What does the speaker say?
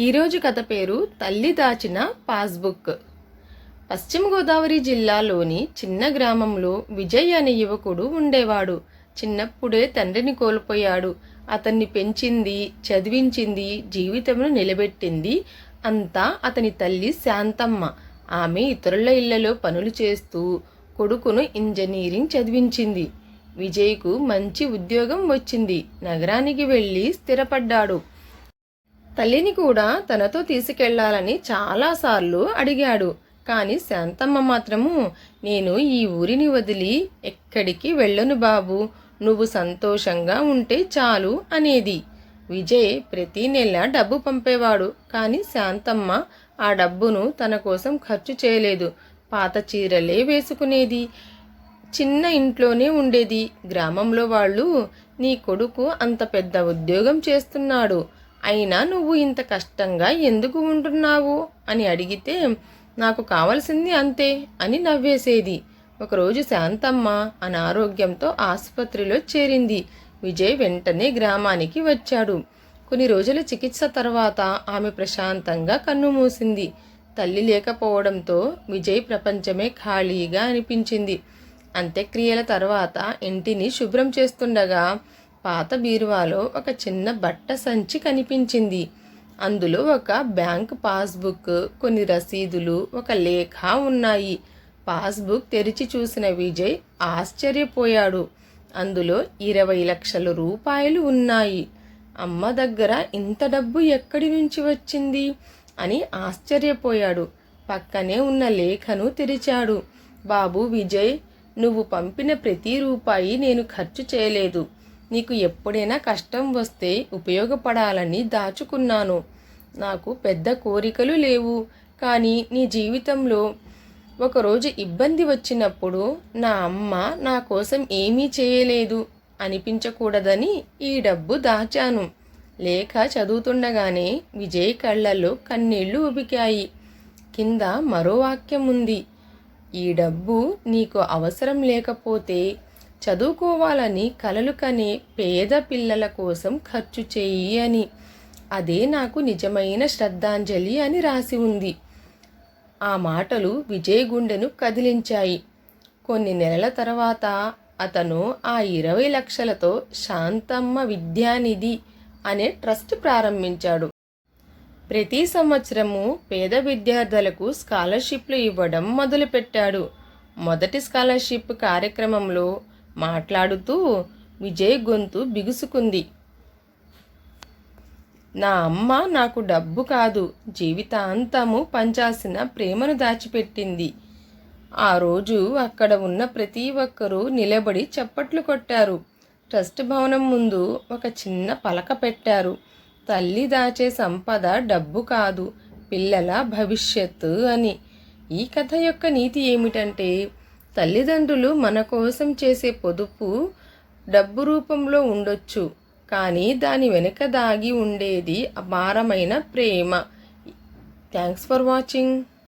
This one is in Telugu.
ఈరోజు కథ పేరు తల్లి దాచిన పాస్బుక్. పశ్చిమ గోదావరి జిల్లాలోని చిన్న గ్రామంలో విజయ్ అనే యువకుడు ఉండేవాడు. చిన్నప్పుడే తండ్రిని కోల్పోయాడు. అతన్ని పెంచింది, చదివించింది, జీవితంలో నిలబెట్టింది అంతా అతని తల్లి శాంతమ్మ. ఆమె ఇతరుల ఇళ్లలో పనులు చేస్తూ కొడుకును ఇంజనీరింగ్ చదివించింది. విజయ్కు మంచి ఉద్యోగం వచ్చింది. నగరానికి వెళ్ళి స్థిరపడ్డాడు. తల్లిని కూడా తనతో తీసుకెళ్లాలని చాలాసార్లు అడిగాడు. కానీ శాంతమ్మ మాత్రము, నేను ఈ ఊరిని వదిలి ఎక్కడికి వెళ్ళను బాబు, నువ్వు సంతోషంగా ఉంటే చాలు అనేది. విజయ్ ప్రతి నెల డబ్బు పంపేవాడు. కానీ శాంతమ్మ ఆ డబ్బును తన కోసం ఖర్చు చేయలేదు. పాత చీరలే వేసుకునేది. చిన్న ఇంట్లోనే ఉండేది. గ్రామంలో వాళ్ళు, నీ కొడుకు అంత పెద్ద ఉద్యోగం చేస్తున్నాడు, అయినా నువ్వు ఇంత కష్టంగా ఎందుకు ఉంటున్నావు అని అడిగితే, నాకు కావలసింది అంతే అని నవ్వేసేది. ఒకరోజు శాంతమ్మ అనారోగ్యంతో ఆసుపత్రిలో చేరింది. విజయ్ వెంటనే గ్రామానికి వచ్చాడు. కొన్ని రోజుల చికిత్స తర్వాత ఆమె ప్రశాంతంగా కన్నుమూసింది. తల్లి లేకపోవడంతో విజయ్ ప్రపంచమే ఖాళీగా అనిపించింది. అంత్యక్రియల తర్వాత ఇంటిని శుభ్రం చేస్తుండగా పాత బీరువాలో ఒక చిన్న బట్ట సంచి కనిపించింది. అందులో ఒక బ్యాంక్ పాస్బుక్, కొన్ని రసీదులు, ఒక లేఖ ఉన్నాయి. పాస్బుక్ తెరిచి చూసిన విజయ్ ఆశ్చర్యపోయాడు. అందులో 20 లక్షల రూపాయలు ఉన్నాయి. అమ్మ దగ్గర ఇంత డబ్బు ఎక్కడి నుంచి వచ్చింది అని ఆశ్చర్యపోయాడు. పక్కనే ఉన్న లేఖను తెరిచాడు. బాబు విజయ్, నువ్వు పంపిన ప్రతి రూపాయి నేను ఖర్చు చేయలేదు. నీకు ఎప్పుడైనా కష్టం వస్తే ఉపయోగపడాలని దాచుకున్నాను. నాకు పెద్ద కోరికలు లేవు. కానీ నీ జీవితంలో ఒకరోజు ఇబ్బంది వచ్చినప్పుడు నా అమ్మ నా కోసం ఏమీ చేయలేదు అనిపించకూడదని ఈ డబ్బు దాచాను. లేఖ చదువుతుండగానే విజయ్ కళ్ళల్లో కన్నీళ్లు ఉబికాయి. కింద మరో వాక్యం ఉంది. ఈ డబ్బు నీకు అవసరం లేకపోతే చదువుకోవాలని కలలు కనే పేద పిల్లల కోసం ఖర్చు చేయి అని. అదే నాకు నిజమైన శ్రద్ధాంజలి అని రాసి ఉంది. ఆ మాటలు విజయ్ గుండెను కదిలించాయి. కొన్ని నెలల తర్వాత అతను ఆ 20 లక్షలతో శాంతమ్మ విద్యానిధి అనే ట్రస్ట్ ప్రారంభించాడు. ప్రతి సంవత్సరము పేద విద్యార్థులకు స్కాలర్షిప్లు ఇవ్వడం మొదలుపెట్టాడు. మొదటి స్కాలర్షిప్ కార్యక్రమంలో మాట్లాడుతూ విజయ్ గొంతు బిగుసుకుంది. నా అమ్మ నాకు డబ్బు కాదు, జీవితాంతము పంచాల్సిన ప్రేమను దాచిపెట్టింది. ఆ రోజు అక్కడ ఉన్న ప్రతి ఒక్కరూ నిలబడి చప్పట్లు కొట్టారు. ట్రస్ట్ భవనం ముందు ఒక చిన్న పలక పెట్టారు. తల్లి దాచే సంపద డబ్బు కాదు, పిల్లల భవిష్యత్తు అని. ఈ కథ యొక్క నీతి ఏమిటంటే, తల్లిదండ్రులు మన కోసం చేసే పొదుపు డబ్బు రూపంలో ఉండొచ్చు, కానీ దాని వెనుక దాగి ఉండేది అపారమైన ప్రేమ. Thanks for watching.